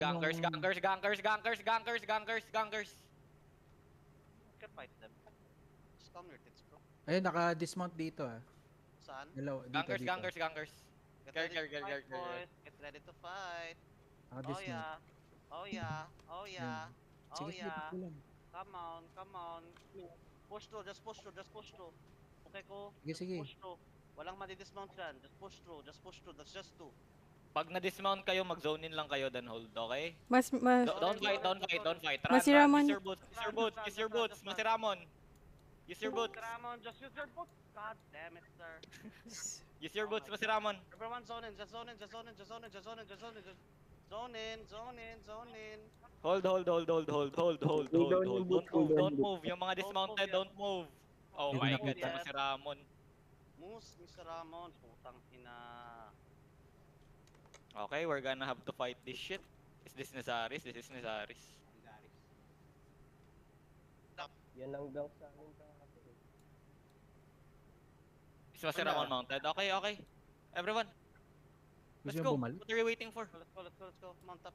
Gankers, gankers, gankers, gankers, gankers, gankers, gankers. You can fight them. Just calm your tits, bro. Ayun, naka-dismount dito ah. Saan? Dalawa, dito, Gankers, dito. gankers, gankers. Get Ger, ready ger, to ger, fight, ger, ger. boys. Get ready to fight. Oh Naka-dismount. yeah. Oh yeah. Oh yeah. Oh Sige, sige, yeah. pagko lang. Come on, come on. Push through, just push through, just push through. Okay ko? Sige, sige. Push through. Walang madi-dismount dyan. Just push through, just push through. That's just two. Pag na-dismount kayo, mag-zone in lang kayo, then hold, okay? Don't fight, don't fight, don't fight. Run, Si run. Ramon. Use your boots, use your boots, use your boots. Masi Ramon. Use your boots. Ramon, just use your boots. God damn it, sir. Use your boots, Masi Ramon. Everyone zone in, just zone in, just zone in, just zone in, just zone in, just zone in, just zone in, zone in, zone in. Hold, hold, hold, hold, hold, hold, hold, hold, hold. Don't move, don't move. Yung mga dismounted, don't move. Oh my god, si Masi Ramon. Moose, Mr. Ramon, putang ina. Okay, we're gonna have to fight this shit. Is this Nazaris? This is Nazaris. Yan lang daw sa amin kahapon. Is Masi Ramon mounted? Okay, okay. Everyone, let's Gusto go. mo bumalik? What are you waiting for? Let's go, let's go, let's go. Mount up.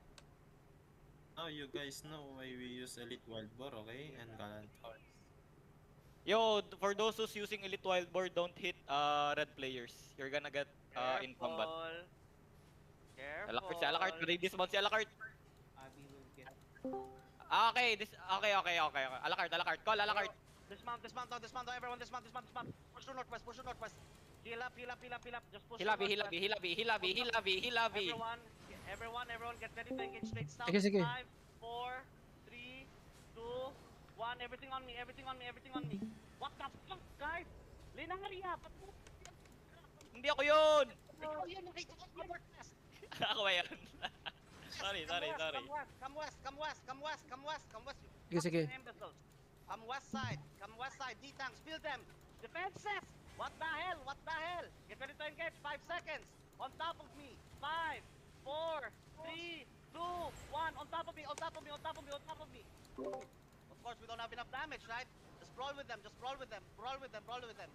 Now you guys know why we use Elite Wild Boar, okay? And Gallant Horse. Yo, for those who's using Elite Wild Boar, don't hit red players. You're gonna get in combat. Careful. Alakart si Alakart, ready-dismount si Alakart. Okay, okay. Alakart, call Alakart. Dismount, dismount now, dismount now, everyone dismount, dismount, dismount. Push to northwest, push to northwest. Heal up, heal up, heal up, heal up. Just push to Hilabi, northwest. hilabi. Everyone, get ready to engage straight south. Sige, sige. 5, 4, 3, 2, 1. Everything on me, everything on me, everything on me. What the fuck, guys? Linangaria, ba't mo? Hindi ako yun! Ikaw yun, nakita ko sa northwest. Ako ba yun? Sorry. Come west, come west, come west, come west, come west, come west. Sige, sige. Fucking imbeciles. Come west side, D-tanks, fill them. Defenses! What the hell, what the hell? Get ready to engage, 5 seconds. On top of me, 5, 4, 3, 2, 1. On top of me, on top of me, on top of me, on top of me. Of course, we don't have enough damage, right? Just brawl with them, just brawl with them, brawl with them, brawl with them.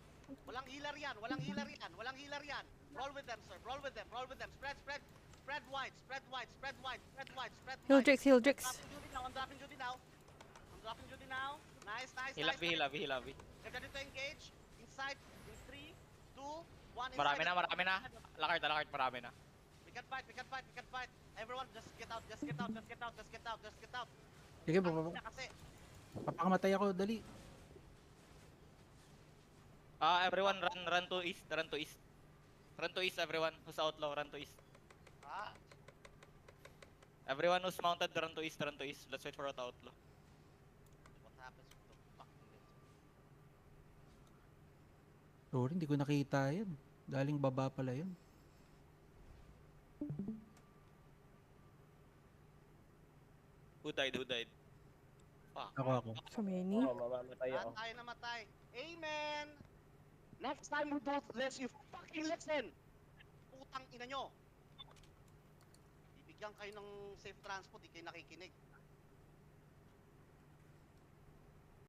Walang healer yan, walang healer yan, walang healer yan. Brawl with them, sir, brawl with them, brawl with them. Spread wide, spread wide, spread wide, spread wide, spread wide. Hildrix. I'm dropping Judy now. I'm dropping Judy now. Nice. Hilabi. Get ready to engage. Inside, in 3, 2, 1. Marami na. Alakart, marami na. We can fight. Everyone, just get out. Sige, Kasi, papakamatay ako, dali. Everyone, run to east. Run to east, everyone who's outlaw, run to east. Everyone who's mounted, run to east. Let's wait for our outlaw. what happens with the fucking list? Sorry, hindi ko nakita yun. Galing baba pala yun. Who died? Fuck. Ako. So many. Oo, mamamatay ako. Tayo namatay. Amen! Next time we do this, you fucking listen! Putang ina nyo! Bibigyan kayo ng safe transport, di kayo nakikinig.